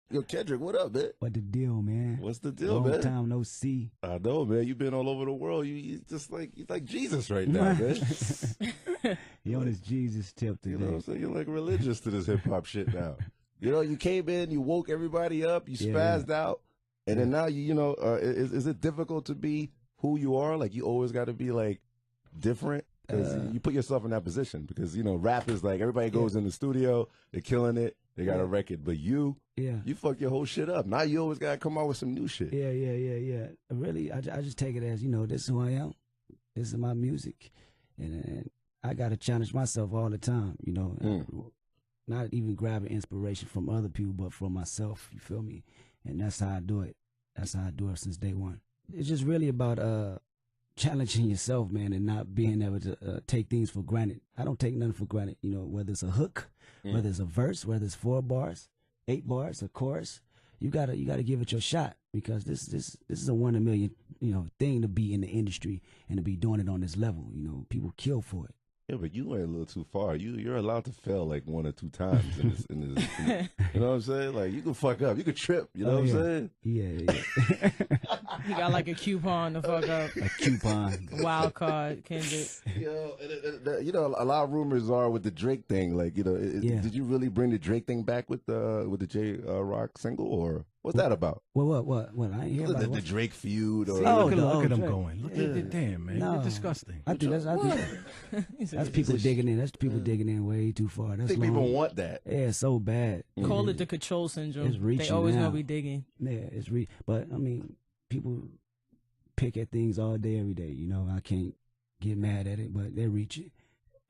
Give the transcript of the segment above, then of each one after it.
Yo, Kendrick, what up, man? What the deal, man? What's the deal, Long man? time no see. I know, man. You've been all over the world. You just like Jesus right now, man. He on his Jesus tip today. You know what I'm saying? You're like religious to this hip hop shit now. You know, you came in, you woke everybody up, you spazzed out, and then now is it difficult to be who you are? Like you always got to be like different because you put yourself in that position because rap is like everybody goes in the studio, they're killing it. They got a record, but you fuck your whole shit up. Now you always got to come out with some new shit. Yeah. Really, I just take it as, this is who I am. This is my music. And I got to challenge myself all the time, Not even grabbing inspiration from other people, but from myself, you feel me? And that's how I do it. That's how I do it since day one. It's just really about challenging yourself, man, and not being able to take things for granted. I don't take nothing for granted, whether it's a hook, whether it's a verse, whether it's 4 bars, 8 bars, a chorus. You gotta give it your shot because this is a 1 in a million thing to be in the industry and to be doing it on this level. People kill for it. Yeah, but you went a little too far. You're allowed to fail like 1 or 2 times in this. You know what I'm saying? Like you can fuck up, you can trip. You know what I'm saying? Yeah. You got like a coupon to fuck up. A coupon. Wild card, Kendrick. A lot of rumors are with the Drake thing. Like, did you really bring the Drake thing back with the J Rock single, or what's that about? What? I ain't hear about the Drake feud. Or Look at him Drake. going. Look at damn, man. No. You're disgusting. I think that's people digging in. That's people digging in way too far. I think people want that. Yeah, it's so bad. Call it the control syndrome. It's reaching. They always now. gonna be digging. Yeah, but I mean, people pick at things all day, every day. I can't get mad at it, but they're reaching.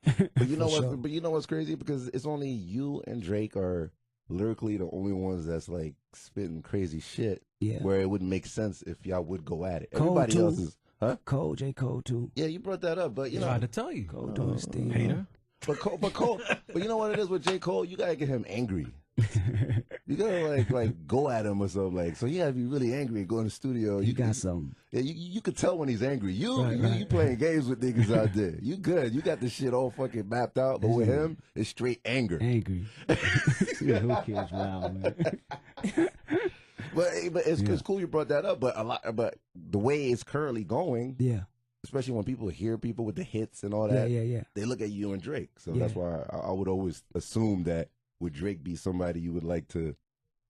But you know what? Sure. But you know what's crazy? Because it's only you and Drake are lyrically the only ones that's like spitting crazy shit. Yeah. Where it wouldn't make sense if y'all would go at it. Cole Everybody too. else is, huh? J. Cole too. Yeah, you brought that up, but you know. Tried to tell you. Cole doing his thing. Hater. But Cole, but you know what it is with J. Cole? You gotta get him angry. You gotta like go at him or something. Like, so he gotta be really angry and go in the studio. You got something. Yeah, you could tell when he's angry. You playing games with niggas out there. You good. You got this shit all fucking mapped out. But with him, it's straight anger. Angry. Yeah, who cares? Wow, man. But it's cool you brought that up. But the way it's currently going, especially when people hear people with the hits and all that, they look at you and Drake. So that's why I would always assume that would Drake be somebody you would like to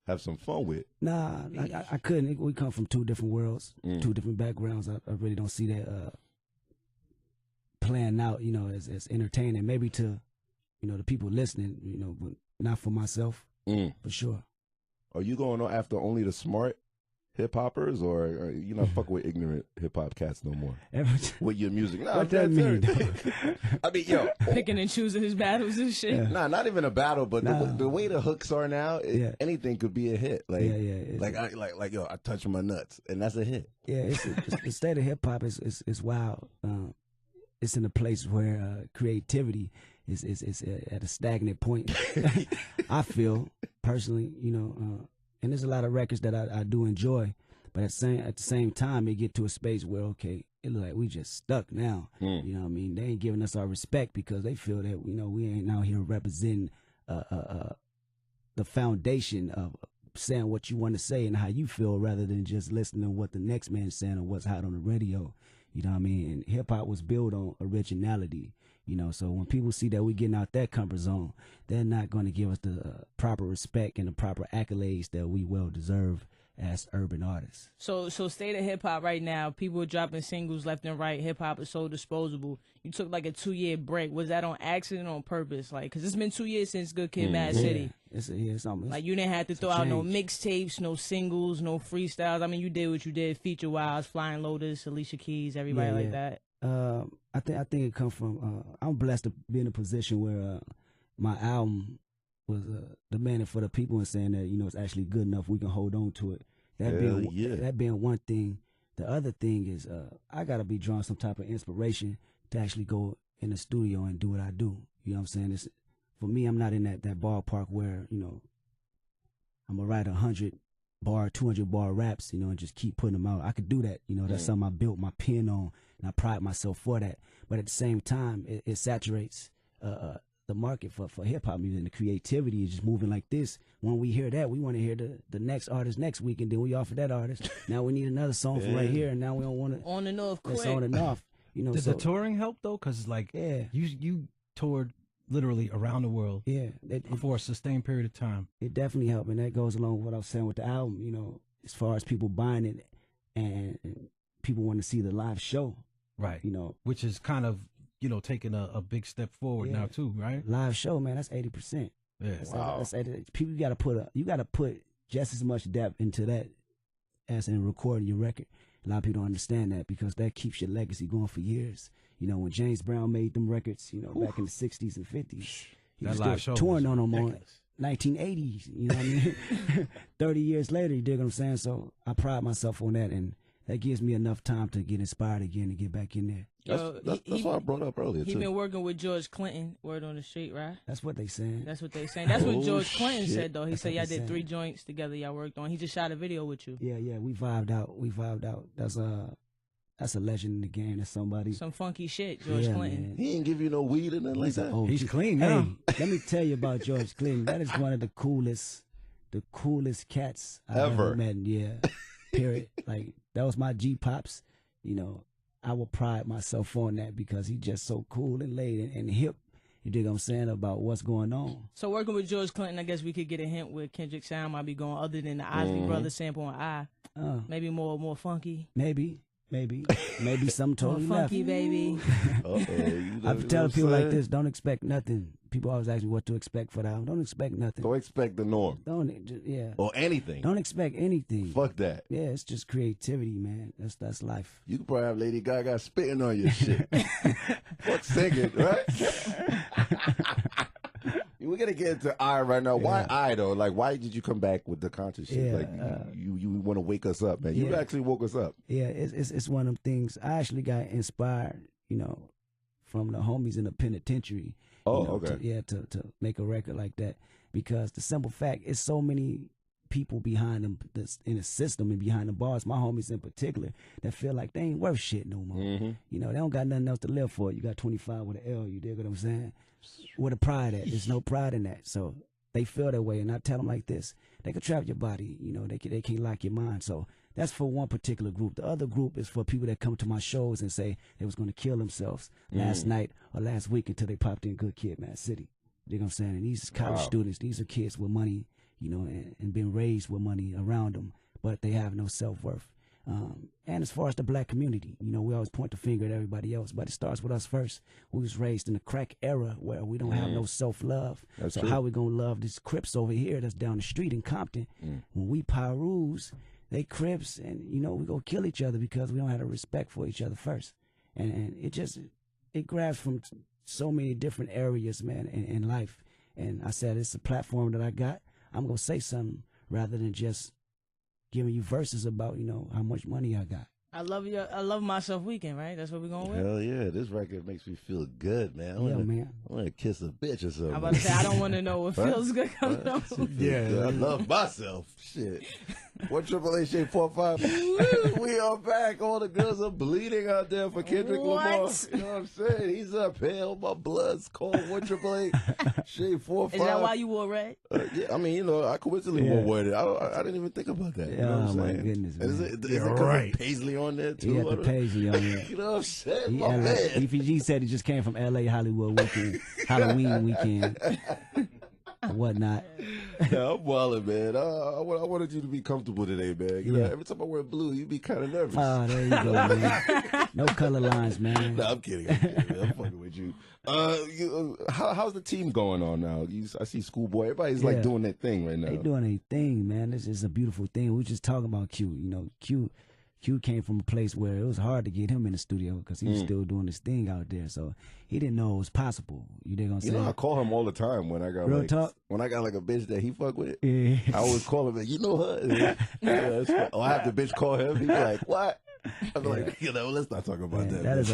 have some fun with? Nah, I couldn't. We come from 2 different worlds, 2 different backgrounds. I really don't see that playing out, as entertaining. Maybe to, the people listening, but not for myself, for sure. Are you going after only the smart hip hoppers, or are you not fucking with ignorant hip hop cats no more? With your music, nah, what that mean? I mean, yo, picking and choosing his battles and shit. Yeah. Nah, not even a battle, but the way the hooks are now, anything could be a hit. Like, yo, I touch my nuts, and that's a hit. Yeah, the state of hip hop is wild. It's in a place where creativity is at a stagnant point. I feel personally, and there's a lot of records that I do enjoy, but at the same time, it get to a space where it look like we just stuck now. You know what I mean? They ain't giving us our respect because they feel that we ain't out here representing the foundation of saying what you want to say and how you feel, rather than just listening to what the next man's saying or what's hot on the radio. You know what I mean? And hip hop was built on originality. So when people see that we getting out that comfort zone, they're not going to give us the proper respect and the proper accolades that we well deserve as urban artists. So state of hip hop right now, people are dropping singles left and right. Hip hop is so disposable. You took like a 2-year break. Was that on accident or on purpose? Like, cause it's been 2 years since Good Kid, Mad City. It's almost like you didn't have to throw out no mixtapes, no singles, no freestyles. I mean, you did what you did, feature wise, Flying Lotus, Alicia Keys, everybody like that. I think it comes from I'm blessed to be in a position where my album was demanded for the people and saying that it's actually good enough, we can hold on to it. That being one thing. The other thing is I gotta be drawing some type of inspiration to actually go in the studio and do what I do. You know what I'm saying? For me, I'm not in that ballpark where I'm gonna write 100-bar, 200-bar raps, and just keep putting them out. I could do that. That's something I built my pen on, and I pride myself for that. But at the same time, it saturates the market for hip hop music and the creativity is just moving like this. When we hear that, we want to hear the next artist next week, and then we offer that artist. Now we need another song from right here, and now we don't want to on and off quick. It's on and off. You know, Did the touring help though? Because like, you toured literally around the world. Yeah, for a sustained period of time. It definitely helped, and that goes along with what I was saying with the album. You know, as far as people buying it and people want to see the live show, right? You know, which is kind of taking a big step forward now too, right? Live show, man, that's 80%. Yeah, that's 80%. People, you got to put just as much depth into that as in recording your record. A lot of people don't understand that because that keeps your legacy going for years. You know, when James Brown made them records, back in the 60s and 50s, he was still touring on them on 1980s. You know what I mean? 30 years later, you dig what I'm saying? So I pride myself on that, and that gives me enough time to get inspired again and get back in there. That's what I brought up earlier, too. He been working with George Clinton, word on the street, right? That's what they saying. That's what they saying. That's what George Clinton said, though. He said y'all did 3 joints together y'all worked on. He just shot a video with you. Yeah, we vibed out. That's a legend in the game. That's somebody. Some funky shit, George Clinton. Man. He ain't give you no weed or nothing like that. He's clean now. Hey, let me tell you about George Clinton. That is one of the coolest cats I've ever met. Yeah, period. Like, that was my G-Pops. You know, I will pride myself on that because he's just so cool and laid and hip. You dig what I'm saying about what's going on. So working with George Clinton, I guess we could get a hint where Kendrick sound might be going, other than the Isley Brothers sample on I. Maybe more funky. Maybe something totally more funky, left. Baby. I'm telling people like this, don't expect nothing. People always ask me what to expect for the album. Don't expect nothing. Don't expect the norm. Or anything. Don't expect anything. Fuck that. Yeah, it's just creativity, man. That's life. You could probably have Lady Gaga spitting on your shit. Fuck singing, right? We're gonna get into I right now. Why I though? Like, why did you come back with the conscious shit? Like, you want to wake us up, man. You actually woke us up. Yeah, it's one of them things. I actually got inspired, from the homies in the penitentiary. To make a record like that, because the simple fact is so many people behind them in the system and behind the bars, my homies in particular, that feel like they ain't worth shit no more. They don't got nothing else to live for. You got 25 with an L, you dig what I'm saying? Where the pride at? There's no pride in that. So they feel that way, and I tell them like this: they can trap your body, they can't lock your mind. So that's for one particular group. The other group is for people that come to my shows and say they was going to kill themselves last night or last week until they popped in Good Kid, Mad City. You know what I'm saying? And these college students, these are kids with money, and been raised with money around them, but they have no self-worth. And as far as the black community, we always point the finger at everybody else, but it starts with us first. We was raised in the crack era where we don't have no self-love. So how we going to love these Crips over here that's down the street in Compton? When we Pyrus, they Crips, and, we go kill each other because we don't have a respect for each other first. And it grabs from so many different areas, man, in life. And I said, it's a platform that I got. I'm going to say something rather than just giving you verses about, how much money I got. I love myself weekend, right? That's what we're going with? Hell yeah. This record makes me feel good, man. I want to kiss a bitch or something. I'm about to say, I don't want to know what feels good coming up. Yeah, I love myself. Shit. 1-888-845. We are back. All the girls are bleeding out there for Kendrick Lamar. You know what I'm saying? He's up here. My blood's cold. 1-888-845. Is that why you wore red? Yeah, I mean, I coincidentally wore red. I didn't even think about that. You know what I'm saying? My goodness, man. Is it because of Paisley on there, too? He had the Paisley on there. You know what I'm saying? My man. EPG said he just came from L.A. Hollywood weekend, Halloween weekend. Whatnot. Yeah, I'm wildin', man. I wanted you to be comfortable today, man. Every time I wear blue, you be kind of nervous. Oh, there you go, man. No color lines, man. No, I'm kidding. I'm fucking with you. How's the team going on now? I see Schoolboy. Everybody's like doing their thing right now. They doing their thing, man. This is a beautiful thing. We were just talking about Q. Q came from a place where it was hard to get him in the studio because he was still doing his thing out there. So he didn't know it was possible. You dig what I'm saying? I call him all the time when I got when I got like a bitch that he fuck with. Yeah. I always call him, you know her? Or I have the bitch call him. He be like, what? I'm like, let's not talk about that. That is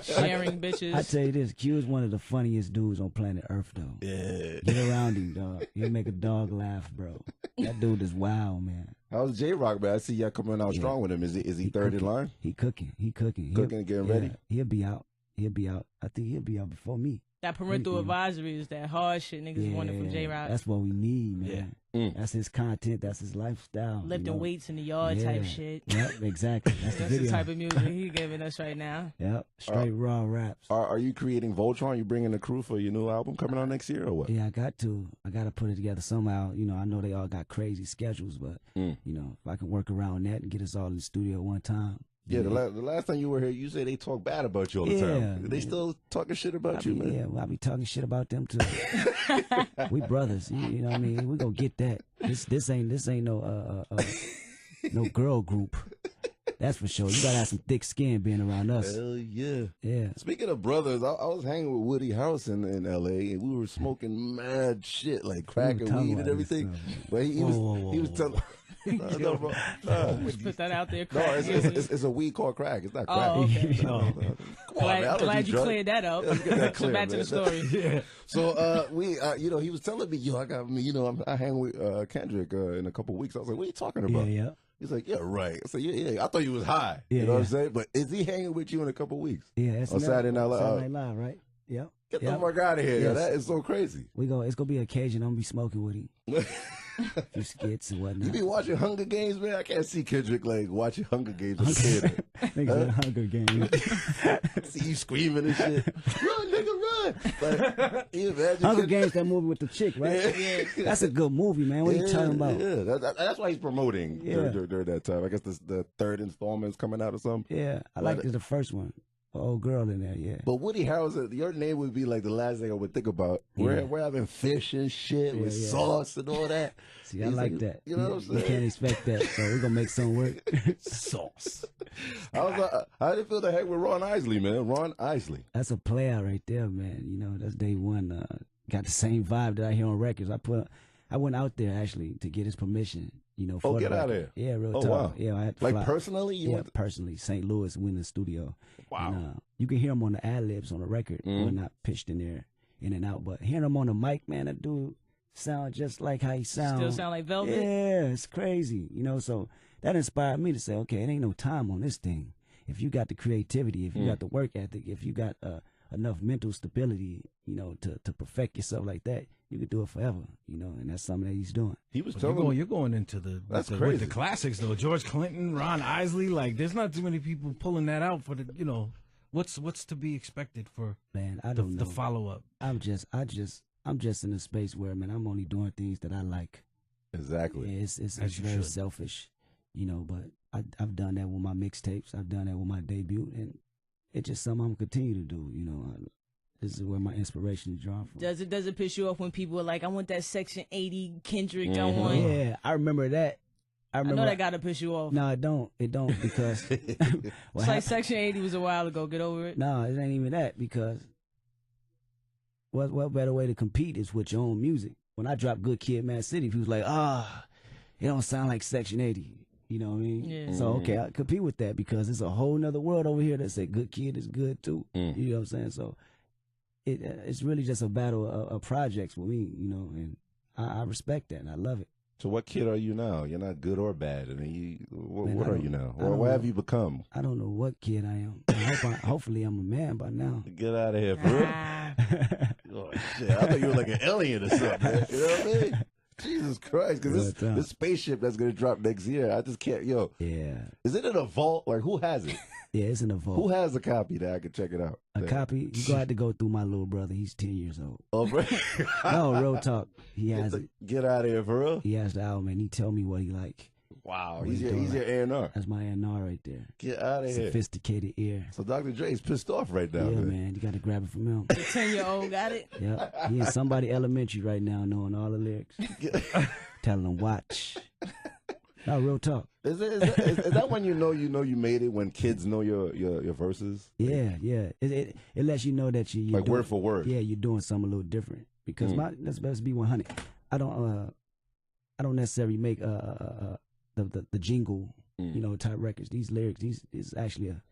sharing bitches. I tell you this, Q is one of the funniest dudes on planet Earth, though. Yeah. Get around him, dog. He'll make a dog laugh, bro. That dude is wild, man. How's J-Rock, man? I see y'all coming out strong with him. Is he third in line? He cooking. Cooking and getting ready? He'll be out. I think he'll be out before me. That parental advisory is that hard shit niggas wanted from J-Rock. That's what we need, man. That's his content. That's his lifestyle. Lifting weights in the yard type shit. Yep, exactly. That's the video. The type of music he giving us right now. Yep, straight raw raps. Are you creating Voltron? You bringing the crew for your new album coming out next year or what? Yeah, I got to. I got to put it together somehow. You know, I know they all got crazy schedules, but you know, if I can work around that and get us all in the studio one time. Yeah, the last time you were here, you said they talk bad about you all the time. They still talking shit about you, man. Yeah, well, I be talking shit about them too. We brothers, you know what I mean? We gonna get that. This ain't no no girl group. That's for sure. You gotta have some thick skin being around us. Hell yeah. Yeah. Speaking of brothers, I was hanging with Woody Harrelson in L.A. and we were smoking mad shit like crack and weed and everything. But he was telling. Put that out there. Crack. No, it's a weed called crack. It's not crack. Oh, okay. Glad you drug. cleared that up. So back to the story. Yeah. So you know, he was telling me, I hang with Kendrick in a couple of weeks. I was like, what are you talking about? Yeah. He's like, yeah, right. I said, yeah. I thought you was high. You know what I'm saying? But is he hanging with you in a couple of weeks? Yeah, that's on Saturday Night Live. Saturday Night Live, right? Yep. Get the fuck out of here. Yes. That is so crazy. It's gonna be an occasion. I'm gonna be smoking with him. A few skits and whatnot. You be watching Hunger Games, man? I can't see Kendrick like watching Hunger Games as a kid. Hunger Games. See you screaming and shit. Run, nigga, run! Like, you imagine Hunger Games, that movie with the chick, right? Yeah. That's a good movie, man. What are you talking about? Yeah, that's why he's promoting during that time. I guess the third installment's coming out or something. Yeah, I liked the first one. Old girl in there, yeah. But Woody Harrelson, your name would be like the last thing I would think about. We're having fish and shit with sauce and all that. See, I like that. You know what I'm saying? You can't expect that, so we're gonna make something work. Sauce. How did it feel to hang with Ron Isley, man? Ron Isley. That's a player right there, man. You know, that's day one. Got the same vibe that I hear on records. I went out there actually to get his permission. You know, for get out of here. Yeah, real talk. Wow. Yeah, I had to like fly. Personally, personally. St. Louis, went in the studio. Wow. And, you can hear him on the ad libs on the record. We're not pitched in there, in and out. But hearing him on the mic, man, that dude sound just like how he sound. Still sound like Velvet. Yeah, it's crazy. You know, so that inspired me to say, okay, it ain't no time on this thing. If you got the creativity, if you got the work ethic, if you got enough mental stability, you know, to perfect yourself like that, you could do it forever, you know, and that's something that he's doing. He was you're going into with the classics though. George Clinton, Ron Isley, like there's not too many people pulling that out for the, you know, what's to be expected for I don't know. The follow up. I'm just in a space where, man, I'm only doing things that I like. Exactly. Yeah, it's very selfish, you know, but I've done that with my mixtapes. I've done that with my debut, and it's just something I'm gonna continue to do, you know. This is where my inspiration is drawn from. Does it piss you off when people are like, I want that Section 80 Kendrick, I want? Yeah, I remember that. I know that gotta piss you off. No, it don't because it's like Section 80 was a while ago. Get over it. No, it ain't even that, because what better way to compete is with your own music. When I dropped Good Kid, Mad City, people was like, it don't sound like Section 80. You know what I mean? Yeah. So, okay, I compete with that because it's a whole nother world over here that say Good Kid is good too. You know what I'm saying? So it's really just a battle of projects with me, you know, and I respect that and I love it. So what kid are you now? You're not good or bad. I mean, what are you now? What have you become? I don't know what kid I am. Hopefully I'm a man by now. Get out of here, bro. Oh, shit. I thought you were like an alien or something, man. You know what I mean? Jesus Christ, because this spaceship that's going to drop next year, I just can't, Yeah. Is it in a vault? Like, who has it? Yeah, it's in a vault. Who has a copy that I can check it out? A copy? You got to go through my little brother. He's 10 years old. Oh, bro. No, real talk. He has it. Get out of here, for real? He has the album, and he tell me what he like. Wow, he's your A&R. That's my A&R right there. Get out of here. Sophisticated ear. So Dr. Dre's pissed off right now, yeah, man. You got to grab it from him. The 10-year-old got it? Yeah. He in somebody elementary right now knowing all the lyrics. Telling them, watch. No, real talk. Is that when you know you made it, when kids know your verses? Yeah. It lets you know that you're like doing, word for word. Yeah, you're doing something a little different. Because let's be 100. I don't necessarily make the jingle, you know, type records. These lyrics, is actually a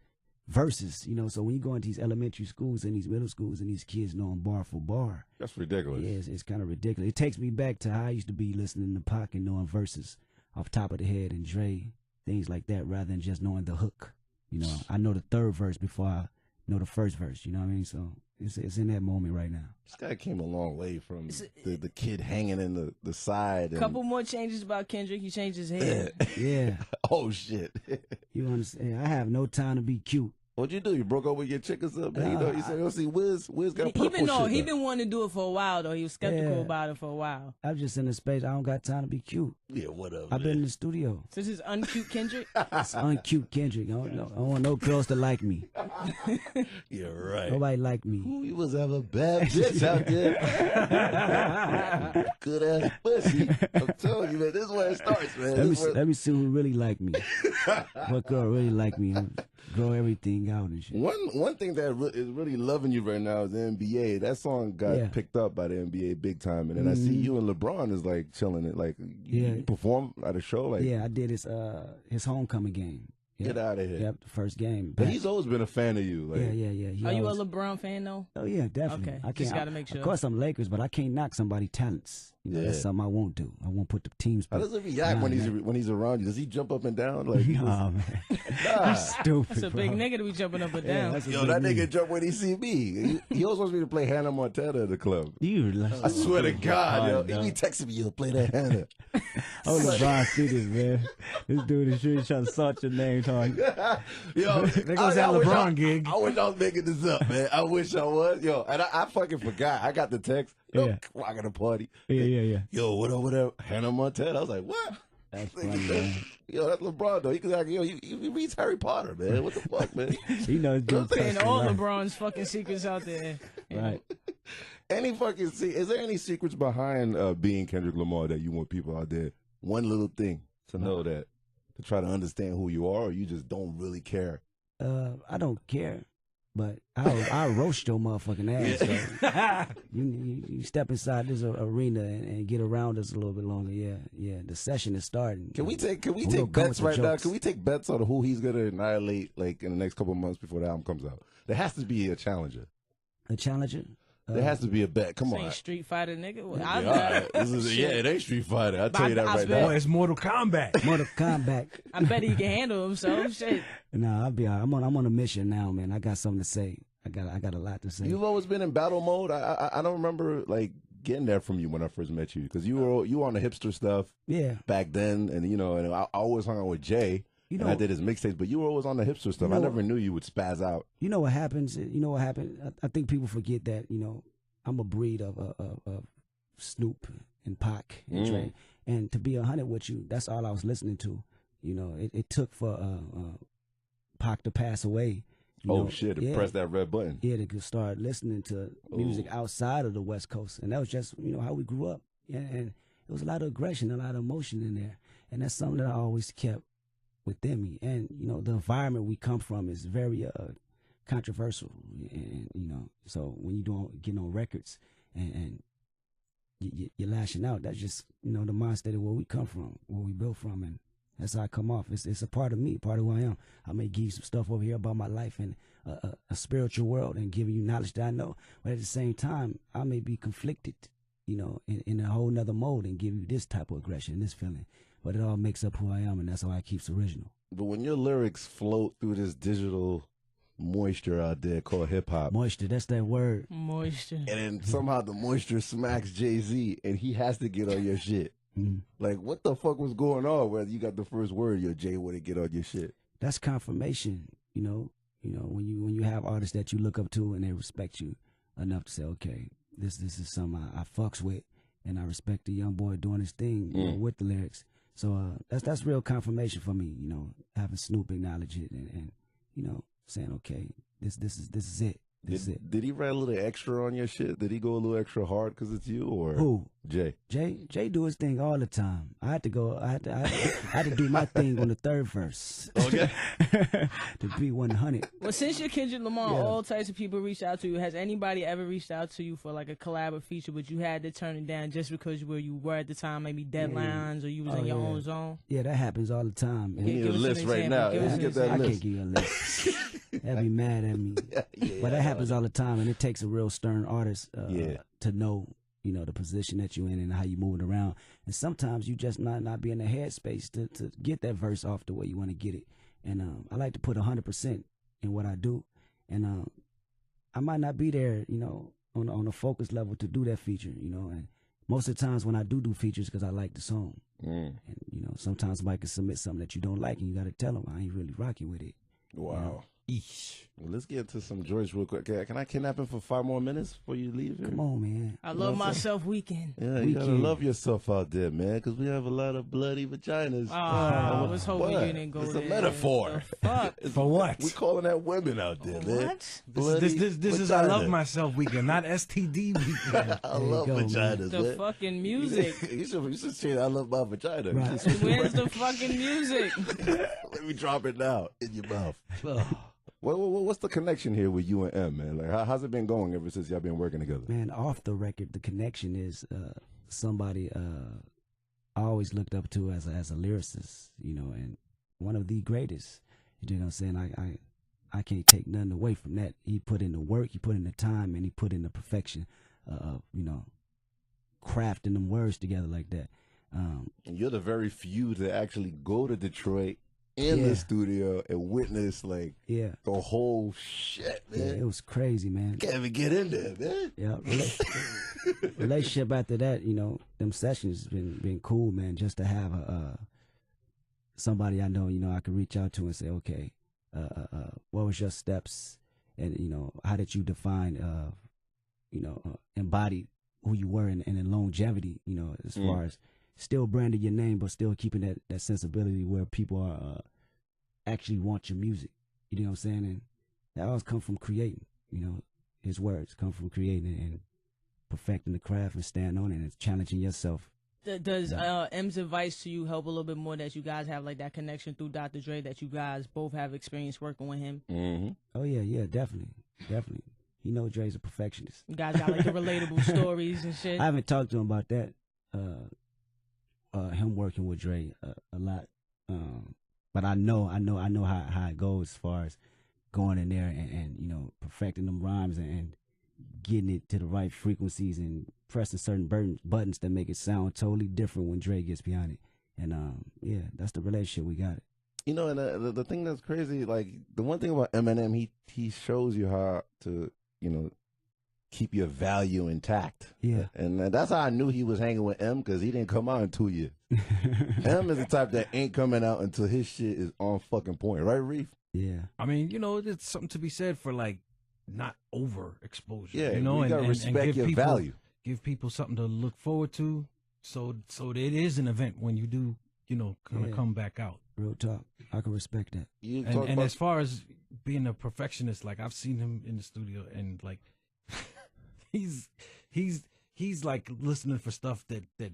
verses, you know. So when you go into these elementary schools and these middle schools and these kids know them bar for bar, that's ridiculous. Yeah, it's kind of ridiculous. It takes me back to how I used to be listening to Pac and knowing verses off top of the head and Dre, things like that, rather than just knowing the hook. You know, I know the third verse before I know the first verse. You know what I mean? So It's in that moment right now. This guy came a long way from the kid hanging in the side. A couple more changes about Kendrick. He changed his hair. Yeah. Oh shit. You understand? I have no time to be cute. What'd you do? You broke up with your chick or something? You know, you said, see, Wiz got purple shit. He been wanting to do it for a while though. He was skeptical about it for a while. I'm just in the space. I don't got time to be cute. Yeah, whatever. I've been in the studio. So this is uncute Kendrick. It's uncute Kendrick. I don't want no girls to like me. You're right. Nobody like me. Ooh, you was have a bad bitch out there. Good ass pussy. I'm telling you, man. This is where it starts, man. Let me see who really like me. What girl really like me? Grow everything out and shit. One thing that is really loving you right now is the NBA. That song got picked up by the NBA big time, and then I see you and LeBron is like chilling it. Like you perform at a show. Like I did his homecoming game. Get out of here. Yep, the first game. But he's always been a fan of you. Like, yeah. Are you a LeBron fan though? Oh yeah, definitely. Okay, I can't, just gotta make sure. Of course I'm Lakers, but I can't knock somebody's talents. You know, that's something I won't do. I won't put the teams. How does it react when he's around you? Does he jump up and down? Like, nah, man. He's stupid. That's a big nigga to be jumping up and down. Yo, that nigga jump when he see me. He always wants me to play Hannah Montana at the club. I swear to God, yo. He be texting me, yo, play that Hannah. Oh, LeBron see this, man. This dude is sure trying to sort your name, Tony. Yo, there goes that LeBron gig. I wish I was making this up, man. I wish I was. Yo, and I fucking forgot. I got the text. Yo, I got a party. Yeah. Yo, whatever. Hannah Montana. I was like, what? That's funny, man. Yo, that's LeBron, though. He could like, yo, he reads Harry Potter, man. What the fuck, man? He knows I'm putting all LeBron's fucking secrets out there. Right. Is there any secrets behind being Kendrick Lamar that you want people out there? One little thing to know that, to try to understand who you are, or you just don't really care? I don't care, but I'll roast your motherfucking ass. So you step inside this arena and get around us a little bit longer. Yeah. The session is starting. Can we take bets right now? Can we take bets on who he's gonna annihilate like in the next couple of months before the album comes out? There has to be a challenger. A challenger? There has to be a bet. Come on. Ain't Street Fighter, nigga. Well, it ain't Street Fighter. I'll tell you that right now. It's Mortal Kombat. Mortal Kombat. I bet he can handle himself. Shit. Nah, I'll be all right. I'm on a mission now, man. I got something to say. I got a lot to say. You've always been in battle mode. I don't remember like getting that from you when I first met you, because you were on the hipster stuff. Yeah. Back then, and and I always hung out with Jay. And I did his mixtapes, but you were always on the hipster stuff. I never knew you would spaz out. You know what happens? I think people forget that, I'm a breed of Snoop and Pac and Dre. And to be 100 with you, that's all I was listening to. It took for Pac to pass away. To press that red button. Yeah, to start listening to music outside of the West Coast. And that was just, how we grew up. And there was a lot of aggression, a lot of emotion in there. And that's something that I always kept within me. And, the environment we come from is very controversial. And, so when you don't get no records and you're lashing out, that's just, the mindset of where we come from, where we built from. And that's how I come off. It's a part of me, part of who I am. I may give you some stuff over here about my life and a spiritual world and giving you knowledge that I know. But at the same time, I may be conflicted, in a whole nother mode and give you this type of aggression, this feeling. But it all makes up who I am, and that's why it keeps original. But when your lyrics float through this digital moisture out there called hip-hop. Moisture, that's that word. Moisture. And then somehow the moisture smacks Jay-Z, and he has to get on your shit. Like, what the fuck was going on where you got the first word, your Jay would get on your shit? That's confirmation, when you have artists that you look up to and they respect you enough to say, okay, this is something I fucks with, and I respect the young boy doing his thing with the lyrics. So that's real confirmation for me, having Snoop acknowledge it and saying, okay, this is it. Did he write a little extra on your shit? Did he go a little extra hard because it's you, or who? Jay. Jay do his thing all the time. I had to do my thing on the third verse. Okay. To be 100. Well, since you're Kendrick Lamar, all types of people reach out to you. Has anybody ever reached out to you for like a collab or feature, but you had to turn it down just because where you were at the time, maybe deadlines or you was in your own zone? Yeah, that happens all the time. We need a list right now. Let's get that I list. can't give you a list. They'll be mad at me. But that happens all the time, and it takes a real stern artist to know, the position that you're in and how you moving around. And sometimes you just not be in the headspace to get that verse off the way you want to get it. And I like to put 100% in what I do. And I might not be there, you know, on a focus level to do that feature, you know. And most of the times when I do features, because I like the song, and you know, sometimes somebody can submit something that you don't like, and you got to tell them I ain't really rocking with it. Wow. You know? Eesh. Well, let's get to some George real quick. Can I kidnap him for 5 more minutes before you leave here? Come on, man. I love myself weekend. Yeah, you gotta love yourself out there, man, because we have a lot of bloody vaginas. I was hoping you didn't go there. It's a metaphor. For what? We calling that women out there, man. What? This is I love myself weekend, not STD weekend. I love vaginas, man. The fucking music. you should say I love my vagina. Right. Where's the fucking music? Let me drop it now in your mouth. What's the connection here with you and M, man? Like, how's it been going ever since y'all been working together? Man, off the record, the connection is somebody I always looked up to as a lyricist, you know, and one of the greatest. You know what I'm saying? I can't take nothing away from that. He put in the work, he put in the time, and he put in the perfection of, you know, crafting them words together like that. And you're the very few to actually go to Detroit in the studio and witness like the whole shit, man. Yeah, it was crazy, man. Can't even get in there, man. Yeah, relationship after that, you know, them sessions been cool, man. Just to have somebody I know, you know, I could reach out to and say, okay, what was your steps, and you know, how did you define, you know, embody who you were and in longevity, you know, as far as still branding your name, but still keeping that sensibility where people are actually want your music. You know what I'm saying? And that always come from creating. You know, his words come from creating and perfecting the craft and staying on it and challenging yourself. Does M's advice to you help a little bit more that you guys have like that connection through Dr. Dre, that you guys both have experience working with him? Mm-hmm. Oh yeah, definitely. He knows Dre's a perfectionist. You guys got like the relatable stories and shit. I haven't talked to him about that. Him working with Dre a lot, but I know how it goes as far as going in there and you know, perfecting them rhymes and getting it to the right frequencies and pressing certain buttons that make it sound totally different when Dre gets behind it. And yeah, that's the relationship we got. You know, and the thing that's crazy, like the one thing about Eminem, he shows you how to, you know, keep your value intact. Yeah. And that's how I knew he was hanging with M, because he didn't come out in 2 years. M is the type that ain't coming out until his shit is on fucking point. Right, Reef? Yeah. I mean, you know, there's something to be said for like not overexposure. Yeah, you know, you gotta respect give your people, value. Give people something to look forward to. So it is an event when you do, you know, kind of come back out. Real talk. I can respect that. And as far as being a perfectionist, like I've seen him in the studio and like he's like listening for stuff that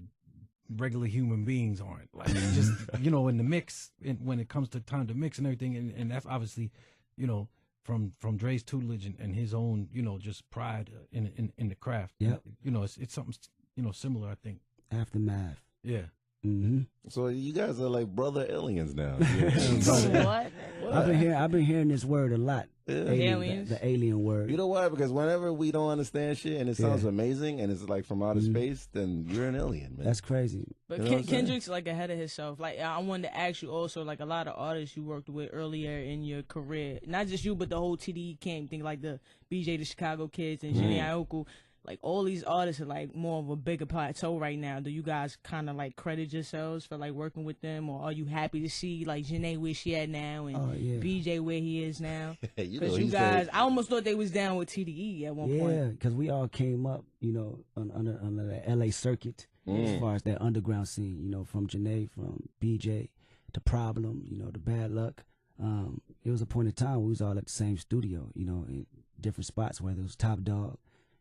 regular human beings aren't. Like just, you know, in the mix, when it comes to time to mix and everything, and that's obviously, you know, from Dre's tutelage and his own, you know, just pride in the craft. Yeah. You know, it's something, you know, similar, I think. Aftermath. Yeah. Mm-hmm. So you guys are like brother aliens now. What? I've been hearing this word a lot. Yeah. Aliens. The alien word. You know why? Because whenever we don't understand shit and it sounds amazing and it's like from outer space, then you're an alien, man. That's crazy. But You know what I'm Kendrick's like ahead of himself. Like I wanted to ask you also, like a lot of artists you worked with earlier in your career, not just you, but the whole TDE camp thing, like the BJ the Chicago Kids and Jhené Aiko. Like all these artists are like more of a bigger plateau right now. Do you guys kind of like credit yourselves for like working with them, or are you happy to see like Jhené where she at now and BJ where he is now? Because you guys, I almost thought they was down with TDE at one point. Yeah, because we all came up, you know, under the LA circuit as far as that underground scene. You know, from Jhené, from BJ, to Problem, you know, the Bad Luck. It was a point in time we was all at the same studio, you know, in different spots, whether it was Top Dog,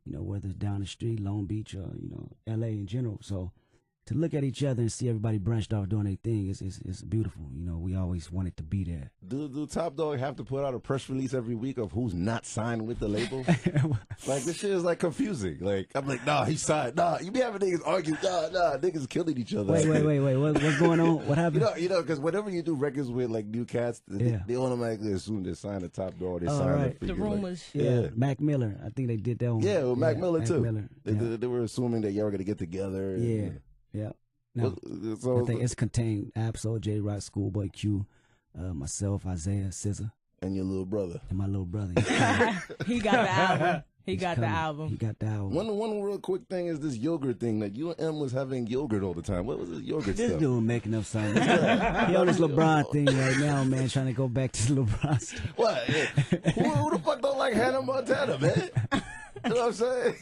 you know, whether it's down the street, Long Beach, or, you know, LA in general. So to look at each other and see everybody branched off doing their thing is beautiful. You know, we always wanted to be there. Do Top Dog have to put out a press release every week of who's not signed with the label? Like, this shit is like confusing. Like, I'm like, nah, he's signed. Nah, you be having niggas argue. Nah, niggas killing each other. Wait. What's going on? What happened? You know, because whenever you do records with like new cats, they automatically assume they signed a Top Dog. They signed the rumors. Like, yeah, Mac Miller. I think they did that one. Yeah, well, Mac Miller too. Miller. They were assuming that y'all were gonna get together. Yeah. No, so I think it's contained Absol, J Rock, Schoolboy Q, myself, Isaiah, SZA. And your little brother. And my little brother. He got the album. He got the coming. album. He got the album. One real quick thing is this yogurt thing. Like, you and M was having yogurt all the time. What was this yogurt This stuff? dude making up something. He on this LeBron thing right now, man, trying to go back to the LeBron stuff. What? Who the fuck don't like Hannah Montana, man? You know what I'm saying?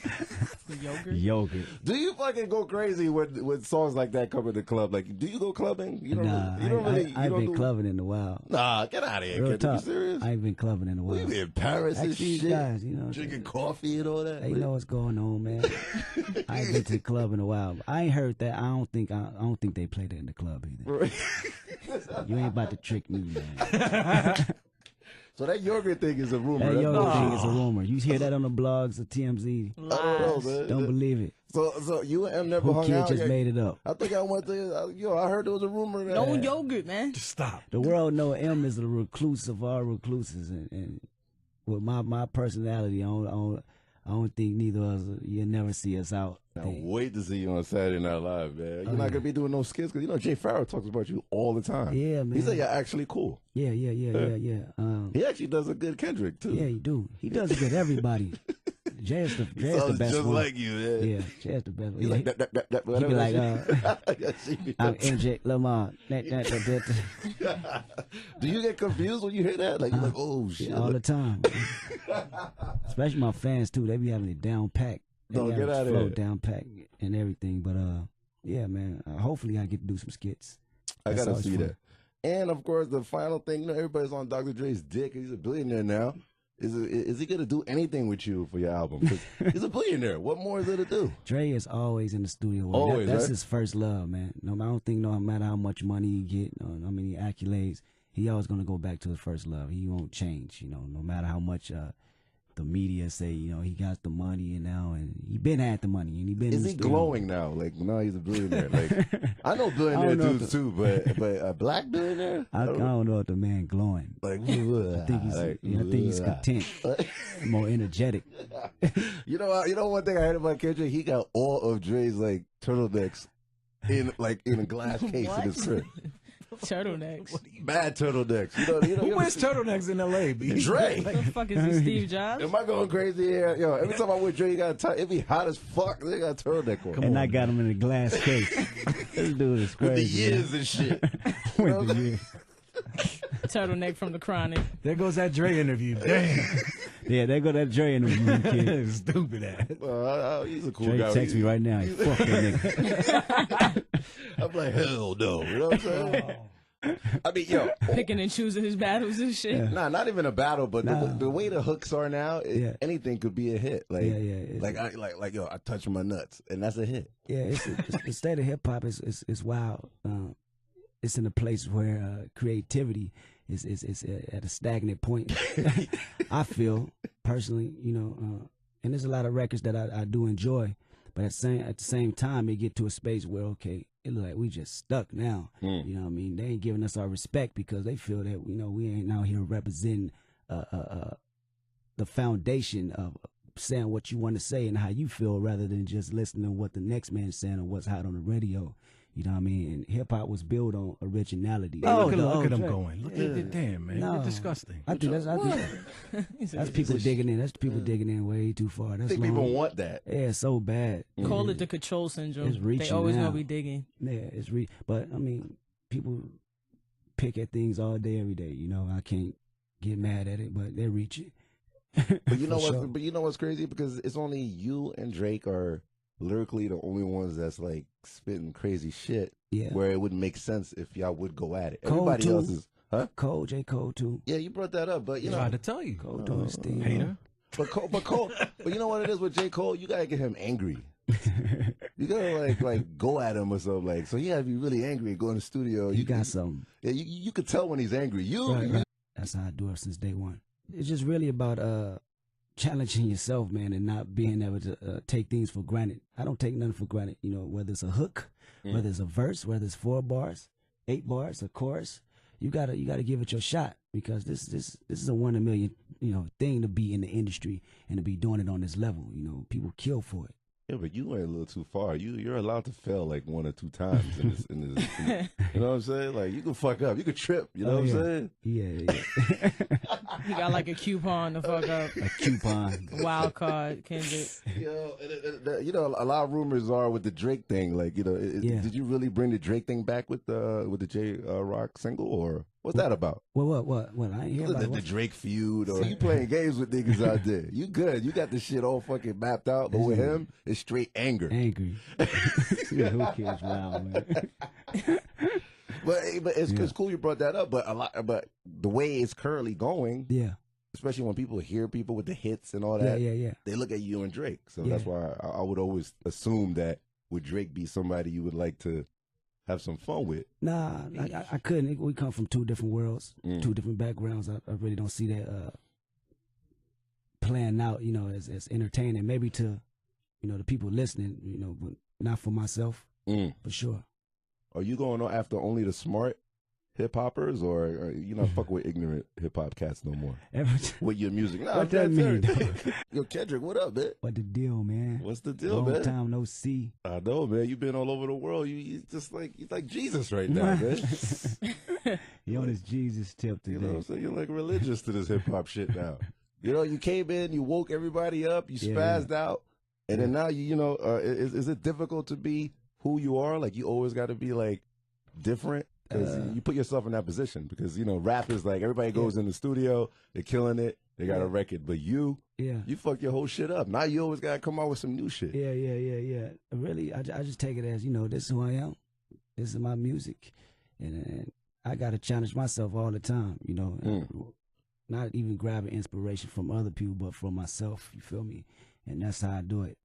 Yogurt. Do you fucking go crazy when songs like that come in the club? Like, do you go clubbing? You don't Nah, really, you don't really, I ain't been do... clubbing in a while. Nah, get out of here, Real kid. talk. You serious? I ain't been clubbing in a while. We be in Paris and Ask these shit. guys, you know, Drinking coffee and all that. they know what's going on, man. I ain't been to the club in a while. I ain't heard that. I don't think they play that in the club either. You ain't about to trick me, man. So that yogurt thing is a rumor. That That's yogurt not thing true. is a rumor. You hear that on the blogs of TMZ. I don't know, man. Don't believe it. So you and M never Who hung kid out? just yet? made it up. I think I went to. I heard there was a rumor that. No yogurt, man. Just stop. The world know M is the recluse of all recluses, and with my personality, I don't think neither of us. You'll never see us out. I wait to see you on Saturday Night Live, man. You're not gonna be doing no skits because you know Jay Farrow talks about you all the time. Yeah, man. He said you're actually cool. Yeah. He actually does a good Kendrick too. Yeah, he do. He does it with everybody. Jay is the Sounds best just one. like you, man. Yeah, Jay is the best one. He's Yeah, like that, he whatever. be like, Yeah, she be- I'm Kendrick Lamar. Do you get confused when you hear that? Like you're like, oh shit. All the time. Especially my fans too. They be having it down packed. They Don't be get having out of flow here. down packed and everything. But yeah, man. Hopefully I get to do some skits. I That's gotta always see fun. that. And of course, the final thing, you know, everybody's on Dr. Dre's dick. He's a billionaire now. Is he gonna do anything with you for your album? 'Cause he's a billionaire. What more is there to do? Dre is always in the studio. with me. Always, that's right? his first love, man. I don't think no matter how much money he get, or how many accolades, he always gonna go back to his first love. He won't change, you know, no matter how much the media say, you know, he got the money and he been had the money and he been. Is in the he studio. glowing now? Like now he's a billionaire. Like I know billionaire I don't know dudes too, but a black billionaire? I don't know if the man glowing. Like I think he's content, more energetic. You know one thing I heard about Kendrick? He got all of Dre's like turtlenecks in a glass case in his crib. Turtlenecks. Bad turtlenecks. You know Who wears turtlenecks in L.A., B? Dre. What the fuck is this, Steve Jobs? Am I going crazy here? Yo, every time I wear Dre, you got it be hot as fuck. They got a turtleneck on. And I got him in a glass case. This dude is With the crazy. years and shit. With the years. Turtleneck from the Chronic. There goes that Dre interview. Damn. Yeah, there go that Dre in the room, kid. Stupid ass. He's a cool Dre guy. text me right now. He fuck that nigga. I'm like, hell no. You know what I'm saying? I mean, yo. Picking and choosing his battles and shit. Nah, not even a battle, but the way the hooks are now, anything could be a hit. Like, like yo, I touch my nuts, and that's a hit. Yeah, it's the state of hip hop is wild. It's in a place where creativity is at a stagnant point. I feel personally, you know, and there's a lot of records that I do enjoy, but at the same time, it get to a space where okay, it look like we just stuck now. You know what I mean? They ain't giving us our respect because they feel that you know we ain't out here representing the foundation of saying what you want to say and how you feel rather than just listening to what the next man's saying or what's hot on the radio. You know what I mean? And hip hop was built on originality. Look at them going. Look at it. Damn, man. No. You're disgusting. I think that's people digging in. That's people digging in way too far. That's I think people want that. Yeah, it's so bad. Call it the control syndrome. It's reaching They always now. gonna be digging. Yeah, but I mean, people pick at things all day, every day. You know, I can't get mad at it, but they're reaching. But you know what? Sure. But you know what's crazy? Because it's only you and Drake are lyrically the only ones that's like spitting crazy shit. Yeah. Where it wouldn't make sense if y'all would go at it. Cole, Everybody too. else is, huh? Cole, J. Cole too. Yeah, you brought that up, but you know, Tried to tell you. Cole doing his thing. Hater. but you know what it is with J. Cole? You gotta get him angry. You gotta like go at him or something like. So he had to be really angry and go in the studio. You got something. Yeah, you could tell when he's angry. Right. That's how I do it since day one. It's just really about challenging yourself, man, and not being able to take things for granted. I don't take nothing for granted. You know, whether it's a hook, whether it's a verse, whether it's 4 bars, 8 bars, a chorus, you gotta give it your shot because this is a 1 in a million, you know, thing to be in the industry and to be doing it on this level. You know, people kill for it. Yeah, but you went a little too far. You're allowed to fail like 1 or 2 times in this. You know what I'm saying? Like you can fuck up, you can trip. You know what I'm saying? Yeah. He got like a coupon to fuck up. A coupon. Wild card, Kendrick. Yo, you know, a lot of rumors are with the Drake thing. Like, you know, did you really bring the Drake thing back with the J Rock single, or what's that about? What? I ain't hear about the Drake feud, or you playing games with niggas out there? You good? You got the shit all fucking mapped out. But with him, it's straight anger. Angry. Yeah, who cares? Wow, man. But it's cool you brought that up. But the way it's currently going, yeah. Especially when people hear people with the hits and all that, yeah. They look at you and Drake. So that's why I would always assume that would Drake be somebody you would like to have some fun with? Nah, I couldn't. We come from 2 different worlds, 2 different backgrounds. I really don't see that playing out, you know, as entertaining. Maybe to, you know, the people listening, you know, but not for myself, for sure. Are you going on after only the smart hip hoppers, or are you not fucking with ignorant hip hop cats no more? With your music? Nah, what that mean? Yo, Kendrick, what up, man? What the deal, man? What's the deal, Long man? time no see. I know, man. You've been all over the world. You just like Jesus right now, man. He on his Jesus tip today. You know what I'm saying? You're like religious to this hip hop shit now. You know, you came in, you woke everybody up, you spazzed out, and then now you know, is it difficult to be who you are? Like you always got to be like different. Because you put yourself in that position. Because, you know, rap is like everybody goes in the studio, they're killing it, they got a record. But you fuck your whole shit up. Now you always got to come out with some new shit. Yeah. Really, I just take it as, you know, this is who I am. This is my music. And I got to challenge myself all the time, you know. Not even grabbing inspiration from other people, but from myself, you feel me? And that's how I do it.